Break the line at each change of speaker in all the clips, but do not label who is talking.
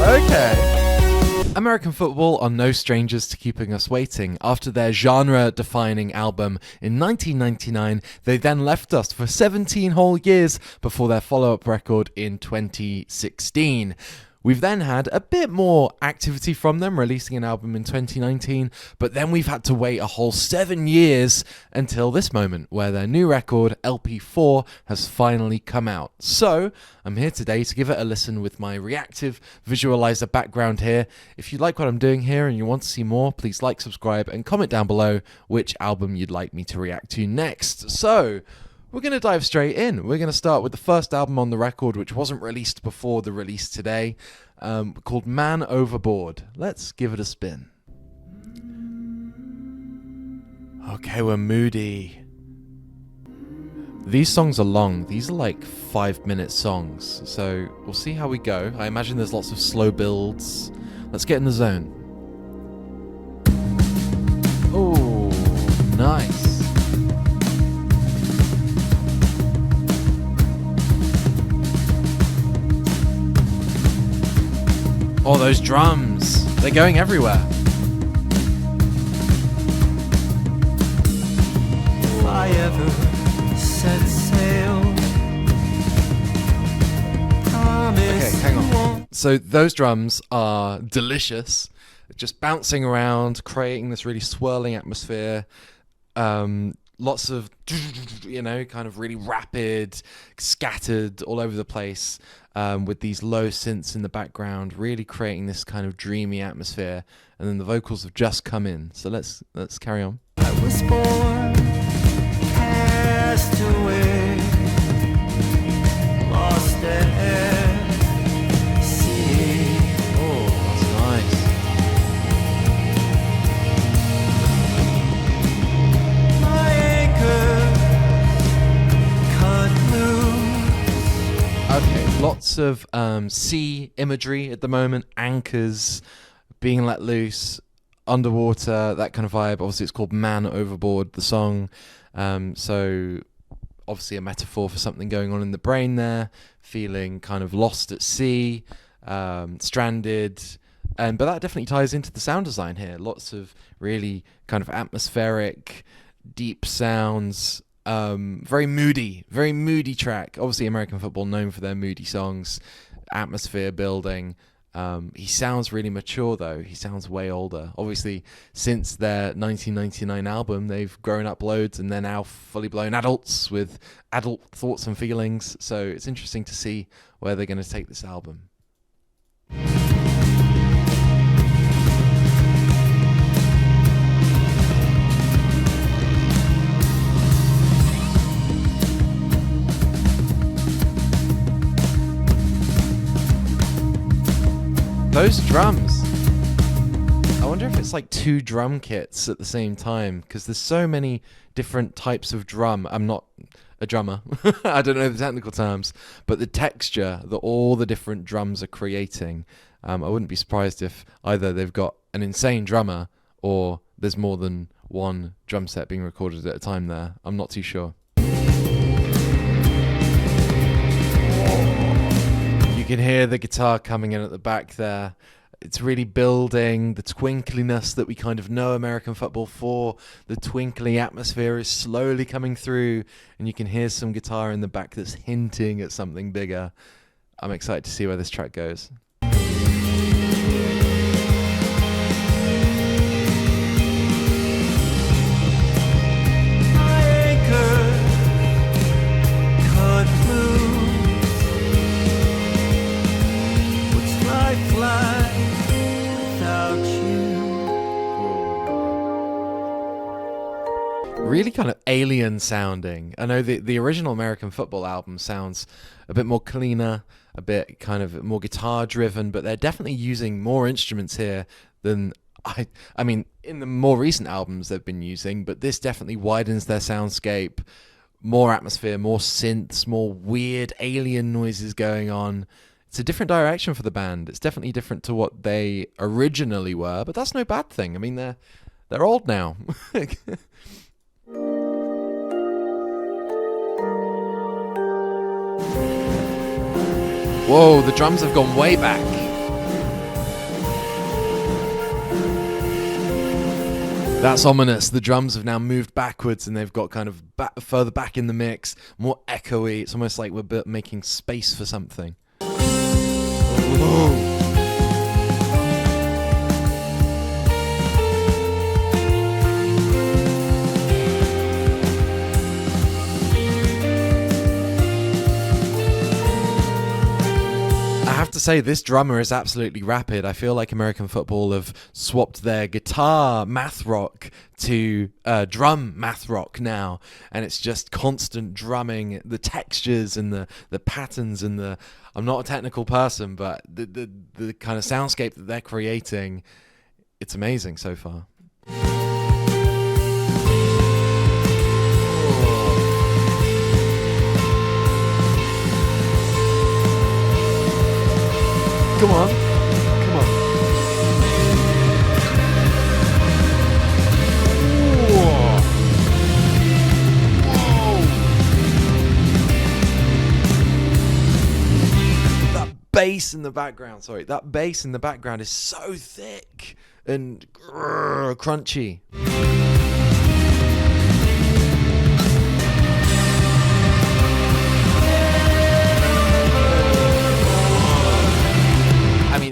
Okay. American Football are no strangers to keeping us waiting. After their genre-defining album in 1999, they then left us for 17 whole years before their follow-up record in 2016. We've then had a bit more activity from them, releasing an album in 2019, but then we've had to wait a whole 7 years until this moment, where their new record, LP4, has finally come out. So, I'm here today to give it a listen with my reactive visualizer background here. If you like what I'm doing here and you want to see more, please like, subscribe, and comment down below which album you'd like me to react to next. So, we're going to dive straight in. We're going to start with the first album on the record, which wasn't released before the release today, called Man Overboard. Let's give it a spin. Okay, we're moody. These songs are long. These are like 5-minute songs, so we'll see how we go. I imagine there's lots of slow builds. Let's get in the zone. Oh, nice. Oh, those drums. They're going everywhere.
If I ever set sail.
Okay, hang on. So those drums are delicious. Just bouncing around, creating this really swirling atmosphere. Lots of, kind of really rapid, scattered all over the place, with these low synths in the background, really creating this kind of dreamy atmosphere. And then the vocals have just come in. So let's carry on.
I was born, cast away, lost at sea.
Oh, that's nice.
My anchor cut loose.
Okay, lots of sea imagery at the moment, anchors being let loose, underwater, that kind of vibe. Obviously, it's called Man Overboard, the song. So, obviously, a metaphor for something going on in the brain there, feeling kind of lost at sea, stranded. But that definitely ties into the sound design here. Lots of really kind of atmospheric, deep sounds. Very moody track. Obviously, American Football known for their moody songs, atmosphere building. He sounds really mature though. He sounds way older. Obviously, since their 1999 album, they've grown up loads and they're now fully blown adults with adult thoughts and feelings. So it's interesting to see where they're going to take this album. Those drums. I wonder if it's like 2 drum kits at the same time, because there's so many different types of drum. I'm not a drummer. I don't know the technical terms, but the texture that all the different drums are creating, I wouldn't be surprised if either they've got an insane drummer or there's more than one drum set being recorded at a time there. I'm not too sure. You can hear the guitar coming in at the back there. It's really building the twinkliness that we kind of know American Football for. The twinkly atmosphere is slowly coming through, and you can hear some guitar in the back that's hinting at something bigger. I'm excited to see where this track goes. Really kind of alien sounding. I know the original American Football album sounds a bit more cleaner, a bit kind of more guitar driven, but they're definitely using more instruments here than I mean in the more recent albums they've been using, but this definitely widens their soundscape. More atmosphere, more synths, more weird alien noises going on. It's a different direction for the band. It's definitely different to what they originally were, but that's no bad thing. I mean, they're old now. Whoa, the drums have gone way back. That's ominous. The drums have now moved backwards and they've got kind of further back in the mix, more echoey. It's almost like we're making space for something. Whoa. I have to say, this drummer is absolutely rapid. I feel like American Football have swapped their guitar math rock to drum math rock now, and it's just constant drumming, the textures and the patterns and the... I'm not a technical person, but the kind of soundscape that they're creating, it's amazing so far. Come on. Come on. Whoa. That bass in the background, that bass in the background is so thick and crunchy.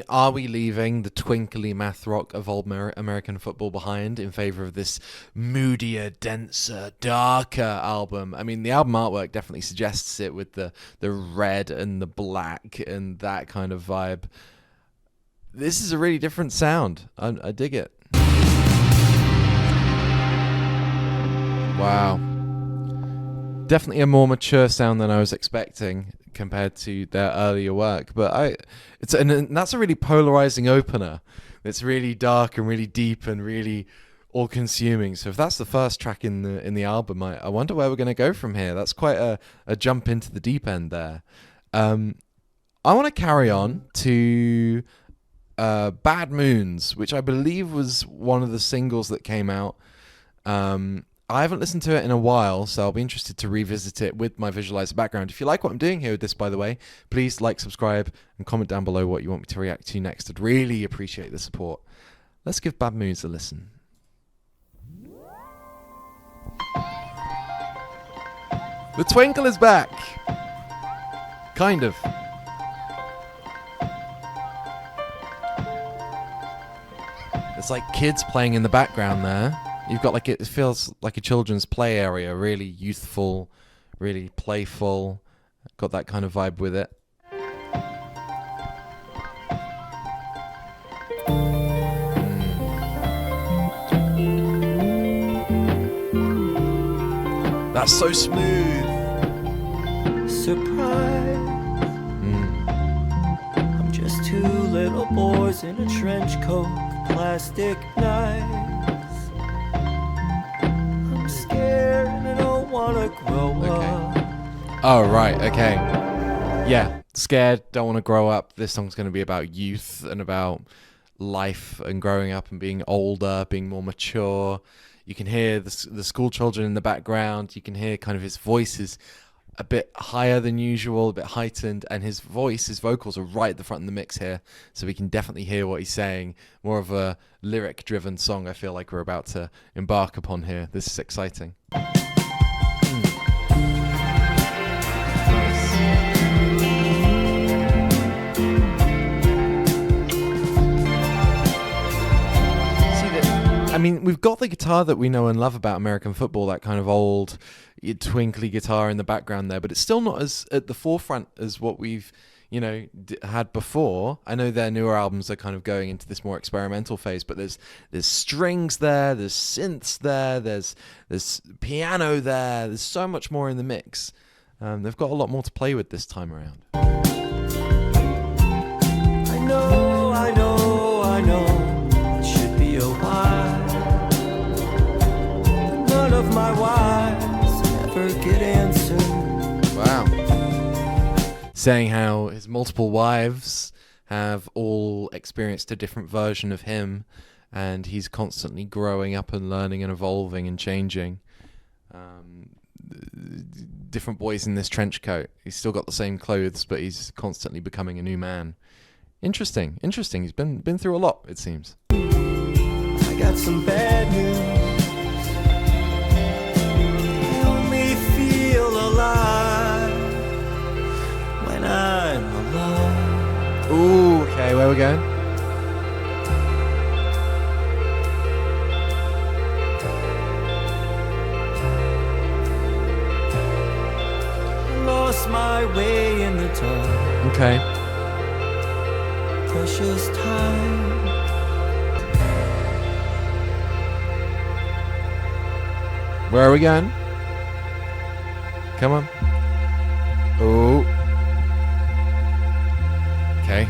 Are we leaving the twinkly math rock of old American Football behind in favor of this moodier, denser, darker album? I mean, the album artwork definitely suggests it with the red and the black and that kind of vibe. This is a really different sound. I dig it. Wow. Definitely a more mature sound than I was expecting compared to their earlier work, but and that's a really polarizing opener. It's really dark and really deep and really all-consuming. So if that's the first track in the album, I wonder where we're going to go from here. That's quite a jump into the deep end there. I want to carry on to Bad Moons, which I believe was one of the singles that came out. I haven't listened to it in a while, so I'll be interested to revisit it with my visualizer background. If you like what I'm doing here with this, by the way, please like, subscribe, and comment down below what you want me to react to next. I'd really appreciate the support. Let's give Bad Moons a listen. The twinkle is back. Kind of. It's like kids playing in the background there. You've got it feels like a children's play area, really youthful, really playful. Got that kind of vibe with it. That's so smooth.
Surprise. I'm just two little boys in a trench coat, plastic knives. I'm scared and I don't wanna grow up.
Oh, right, okay. Yeah, scared, don't want to grow up. This song's going to be about youth and about life and growing up and being older, being more mature. You can hear the school children in the background. You can hear kind of his voice is a bit higher than usual, a bit heightened, and his vocals are right at the front of the mix here, so we can definitely hear what he's saying. More of a lyric-driven song I feel like we're about to embark upon here. This is exciting. I mean, we've got the guitar that we know and love about American Football, that kind of old twinkly guitar in the background there, but it's still not as at the forefront as what we've, had before. I know their newer albums are kind of going into this more experimental phase, but there's strings there, there's synths there, there's piano there, there's so much more in the mix. They've got a lot more to play with this time around.
I know, it should be a while. None of my whys ever get answered.
Wow. Saying how his multiple wives have all experienced a different version of him, and he's constantly growing up and learning and evolving and changing. different boys in this trench coat. He's still got the same clothes, but he's constantly becoming a new man. Interesting. He's been through a lot, it seems.
I got some bad news. I only feel alive when I'm alone.
Ooh, okay, where we going?
Lost my way in the dark.
Okay.
Precious time.
Where are we going? Come on. Oh. Okay.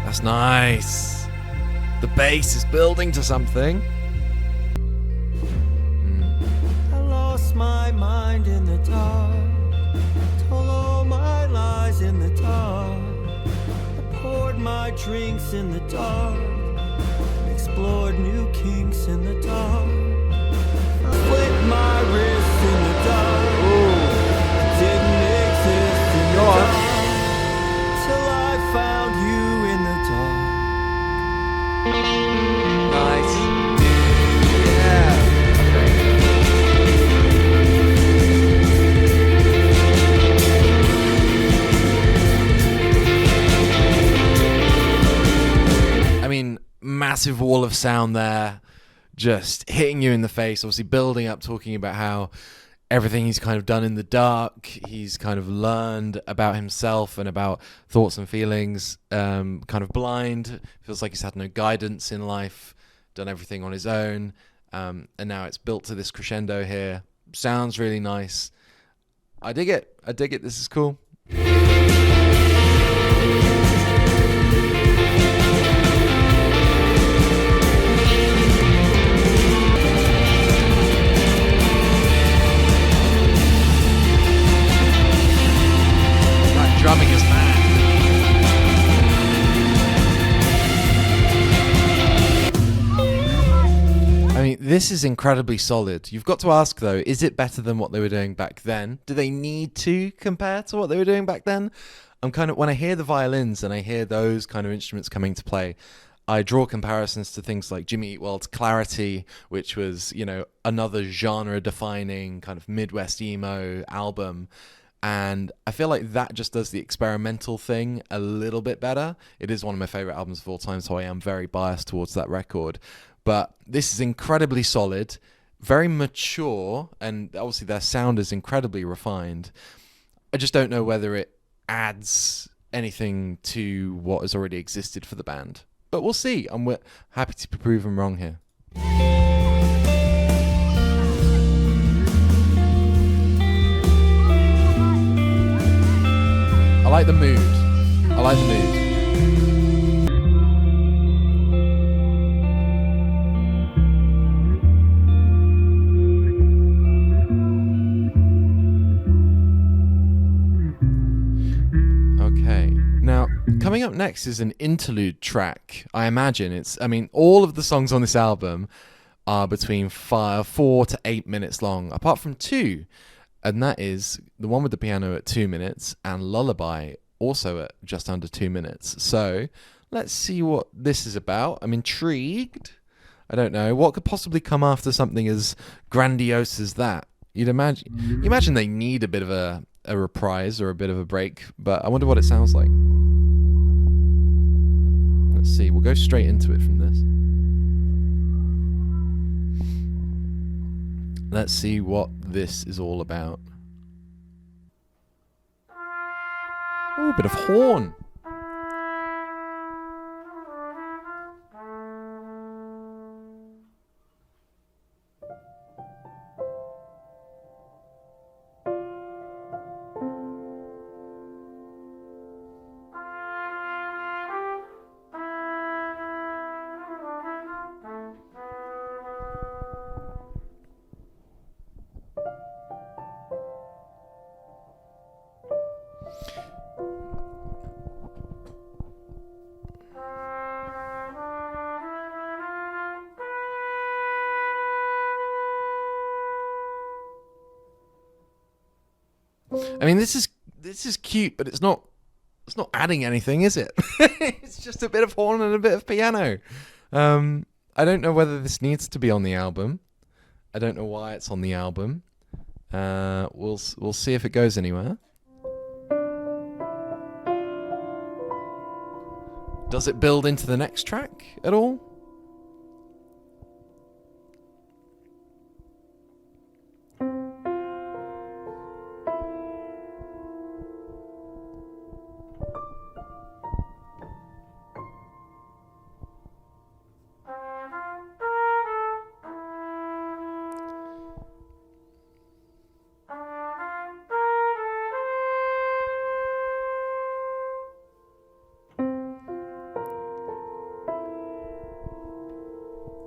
That's nice. The bass is building to something.
I lost my mind in the dark. Told all my lies in the dark. I poured my drinks in the dark. Explored new kinks in the dark. I split my wrists in the dark. I didn't exist in the dark till I found you in the dark.
Nice. Yeah. I mean, massive wall of sound there, just hitting you in the face, obviously building up, talking about how everything he's kind of done in the dark, he's kind of learned about himself and about thoughts and feelings, kind of blind, feels like he's had no guidance in life, done everything on his own, and now it's built to this crescendo here. Sounds really nice. I dig it. This is cool. Drumming is mad. I mean, this is incredibly solid. You've got to ask, though, is it better than what they were doing back then? Do they need to compare to what they were doing back then? When I hear the violins and I hear those kind of instruments coming to play, I draw comparisons to things like Jimmy Eat World's Clarity, which was, another genre-defining kind of Midwest emo album. And I feel like that just does the experimental thing a little bit better. It is one of my favorite albums of all time, so I am very biased towards that record. But this is incredibly solid, very mature, and obviously their sound is incredibly refined. I just don't know whether it adds anything to what has already existed for the band. But we'll see. I'm happy to be proven wrong here. I like the mood. Okay. Now, coming up next is an interlude track. I imagine all of the songs on this album are between 4 to 8 minutes long, apart from 2. And that is the one with the piano at 2 minutes and Lullaby also at just under 2 minutes. So let's see what this is about. I'm intrigued. I don't know. What could possibly come after something as grandiose as that? You imagine they need a bit of a reprise or a bit of a break, but I wonder what it sounds like. Let's see. We'll go straight into it from this. Let's see what this is all about. Oh, a bit of horn. I mean, this is cute, but it's not adding anything, is it? It's just a bit of horn and a bit of piano. I don't know whether this needs to be on the album. I don't know why it's on the album. We'll see if it goes anywhere. Does it build into the next track at all?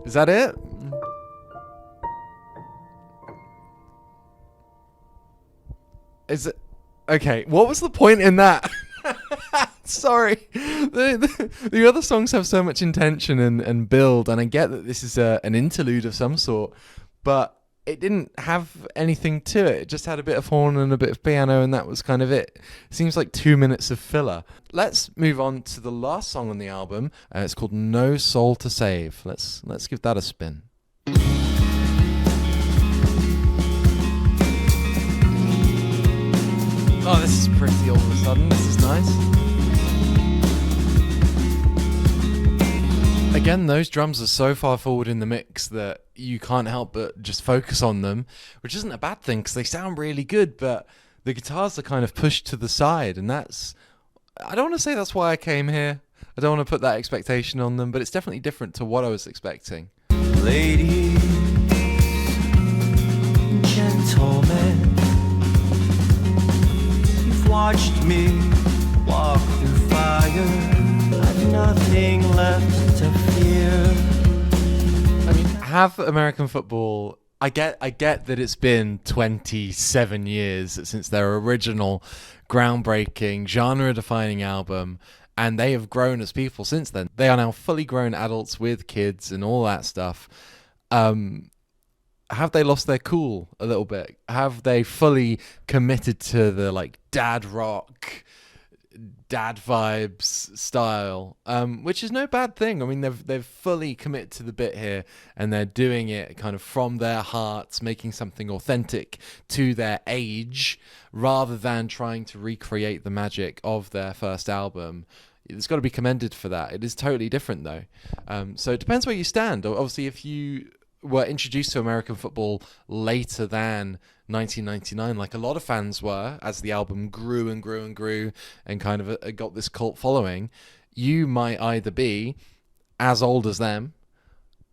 Is that it? Is it? Okay, what was the point in that? Sorry. The other songs have so much intention and build, and I get that this is an interlude of some sort, but it didn't have anything to it. It just had a bit of horn and a bit of piano, and that was kind of it. Seems like 2 minutes of filler. Let's move on to the last song on the album. It's called No Soul to Save. Let's give that a spin. Oh, this is pretty all of a sudden. This is nice. Again, those drums are so far forward in the mix that you can't help but just focus on them, which isn't a bad thing because they sound really good, but the guitars are kind of pushed to the side, and I don't want to say that's why I came here. I don't want to put that expectation on them, but it's definitely different to what I was expecting.
Ladies, gentlemen, you've watched me walk through fire. I've nothing left to fear.
I mean, have American football... I get that it's been 27 years since their original groundbreaking, genre-defining album, and they have grown as people since then. They are now fully grown adults with kids and all that stuff. Have they lost their cool a little bit? Have they fully committed to the dad rock, dad vibes style, which is no bad thing. I mean, they've fully committed to the bit here, and they're doing it kind of from their hearts, making something authentic to their age, rather than trying to recreate the magic of their first album. It's got to be commended for that. It is totally different though. So it depends where you stand. Obviously, if you were introduced to American football later than 1999, like a lot of fans were, as the album grew and grew and grew and kind of got this cult following, you might either be as old as them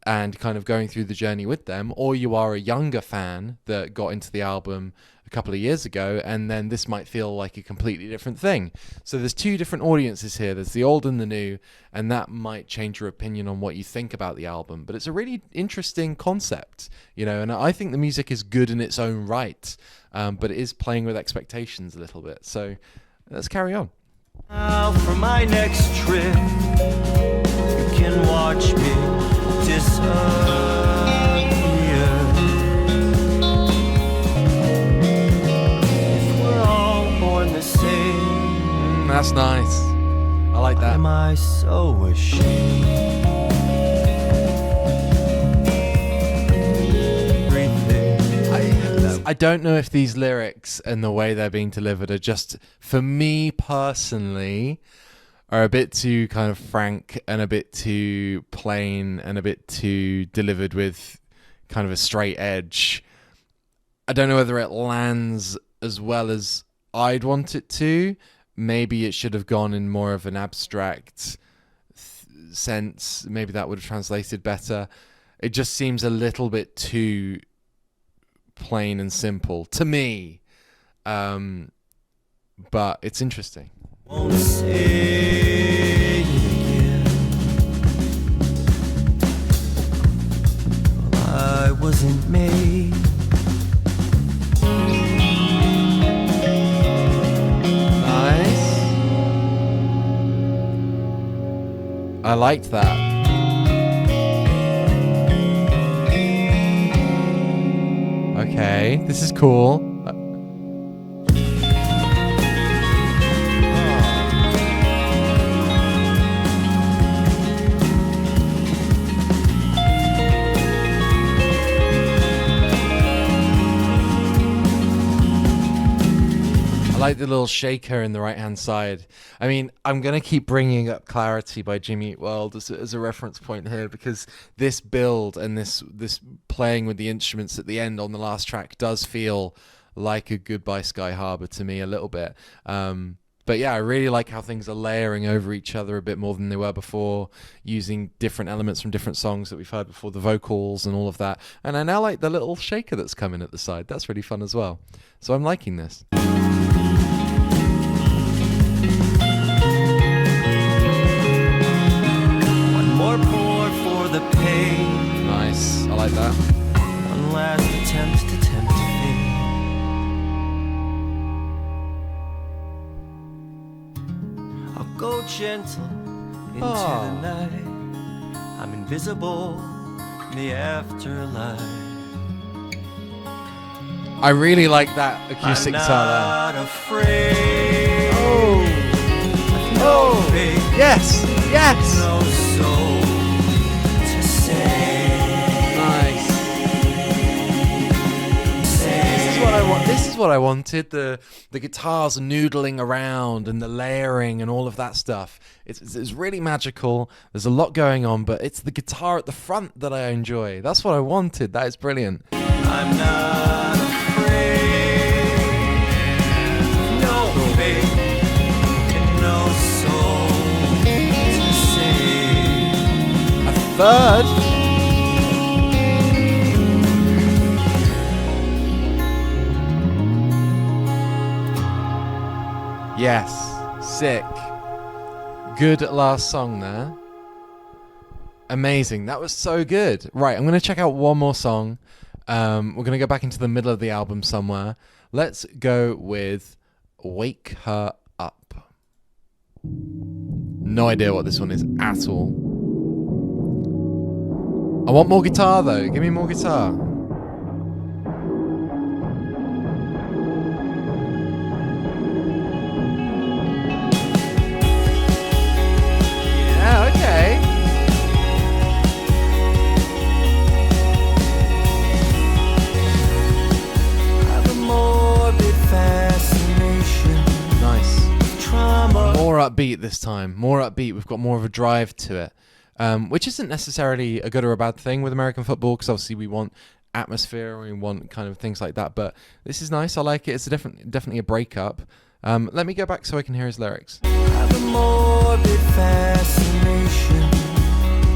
and kind of going through the journey with them, or you are a younger fan that got into the album a couple of years ago, and then this might feel like a completely different thing. So there's two different audiences here. There's the old and the new, and that might change your opinion on what you think about the album. But it's a really interesting concept, and I think the music is good in its own right, but it is playing with expectations a little bit. So let's carry on.
Now for my next trip, you can watch me disappear.
That's nice. I like that.
Am I so ashamed?
I don't know if these lyrics and the way they're being delivered are just, for me personally, are a bit too kind of frank and a bit too plain and a bit too delivered with kind of a straight edge. I don't know whether it lands as well as I'd want it to. Maybe it should have gone in more of an abstract sense. Maybe that would have translated better. It just seems a little bit too plain and simple to me. But it's interesting.
Won't say it again. Well, I wasn't made.
I liked that. Okay, this is cool. like the little shaker in the right-hand side. I mean, I'm going to keep bringing up Clarity by Jimmy Eat World as a reference point here, because this build and this playing with the instruments at the end on the last track does feel like a Goodbye Sky Harbor to me a little bit. But yeah, I really like how things are layering over each other a bit more than they were before, using different elements from different songs that we've heard before, the vocals and all of that. And I now like the little shaker that's coming at the side. That's really fun as well. So I'm liking this.
One more pour for the pain.
Nice. I like that.
One last attempt to tempt fate. I'll go gentle into the night. I'm invisible in the afterlife.
I really like that acoustic guitar there.
I'm not afraid.
Oh, yes, yes.
No soul to say.
Nice. This is what I want. This is what I wanted. The guitars noodling around and the layering and all of that stuff. It's really magical. There's a lot going on, but it's the guitar at the front that I enjoy. That's what I wanted. That is brilliant.
I'm not afraid. No faith and no soul to save.
A third. Yes, sick. Good last song there. Amazing. That was so good. Right, I'm going to check out one more song. We're going to go back into the middle of the album somewhere. Let's go with Wake Her Up. No idea what this one is at all. I want more guitar though. Give me more guitar. Yeah, okay. More upbeat this time. More upbeat. We've got more of a drive to it, which isn't necessarily a good or a bad thing with American football, because obviously we want atmosphere and we want kind of things like that. But this is nice. I like it. It's definitely a breakup. Let me go back so I can hear his lyrics.
Have a morbid fascination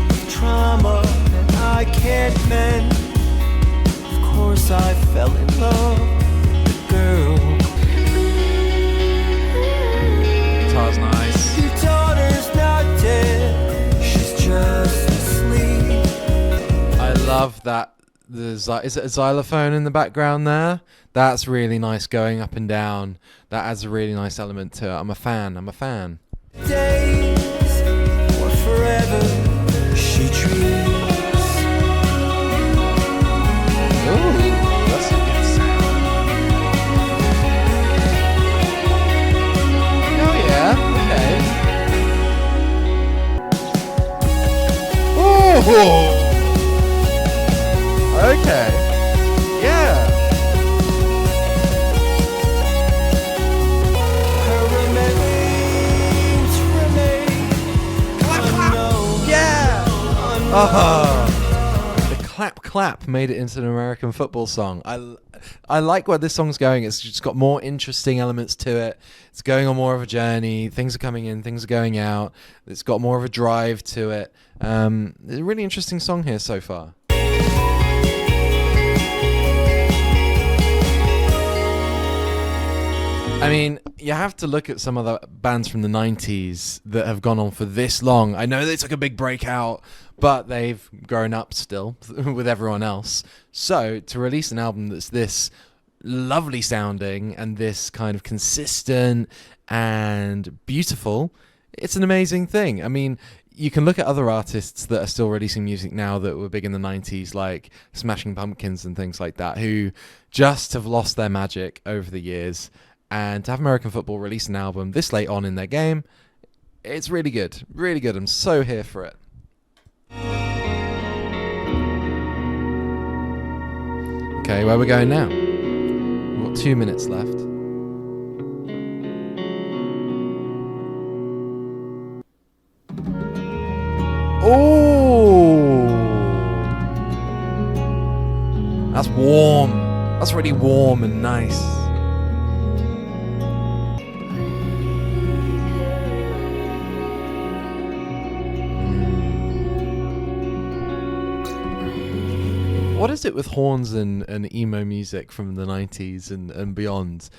with trauma that I can't mend. Of course I fell in love with a girl.
Guitar's nice.
Your daughter's not dead, she's just asleep.
I love that. Is it a xylophone in the background there? That's really nice, going up and down. That adds a really nice element to it. I'm a fan.
Days or forever she dreams.
Ooh, that's a good sound. Oh yeah, okay. Ooh. Okay. Yeah.
Her remains remain unknown.
Yeah.
Unknown.
The clap made it into an American football song. I like where this song's going. It's just got more interesting elements to it. It's going on more of a journey. Things are coming in, things are going out. It's got more of a drive to it. It's a really interesting song here so far. I mean, you have to look at some of the bands from the 90s that have gone on for this long. I know they took a big breakout, but they've grown up still with everyone else. So to release an album that's this lovely sounding and this kind of consistent and beautiful, it's an amazing thing. I mean, you can look at other artists that are still releasing music now that were big in the 90s, like Smashing Pumpkins and things like that, who just have lost their magic over the years. And to have American football release an album this late on in their game, it's really good. Really good. I'm so here for it. Okay, where are we going now? We've got 2 minutes left. That's warm. That's really warm and nice. What is it with horns and emo music from the 90s and beyond?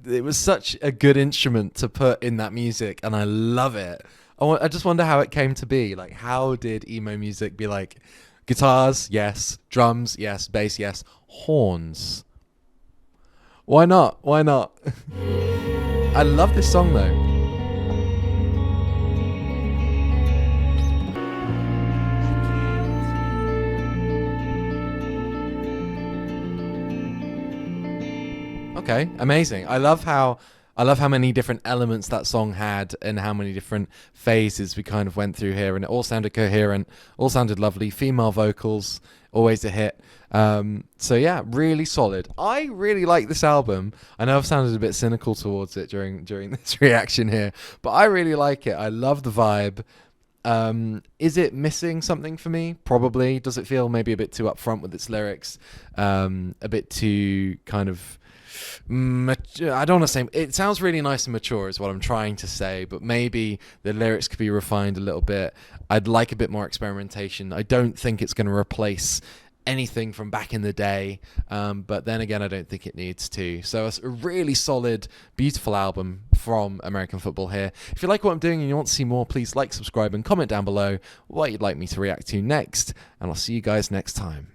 It was such a good instrument to put in that music, and I love it. I just wonder how it came to be. Like, how did emo music be like, guitars, yes, drums, yes, bass, yes, horns? Why not? Why not? I love this song, though. Okay, amazing. I love how many different elements that song had and how many different phases we kind of went through here, and it all sounded coherent, all sounded lovely. Female vocals, always a hit. So yeah, really solid. I really like this album. I know I've sounded a bit cynical towards it during this reaction here, but I really like it. I love the vibe. Is it missing something for me? Probably. Does it feel maybe a bit too upfront with its lyrics? A bit too kind of I don't want to say it sounds really nice and mature is what I'm trying to say, but maybe the lyrics could be refined a little bit. I'd like a bit more experimentation. I don't think it's going to replace anything from back in the day, but then again, I don't think it needs to. So it's a really solid, beautiful album from American Football here. If you like what I'm doing and you want to see more, please like, subscribe, and comment down below what you'd like me to react to next, and I'll see you guys next time.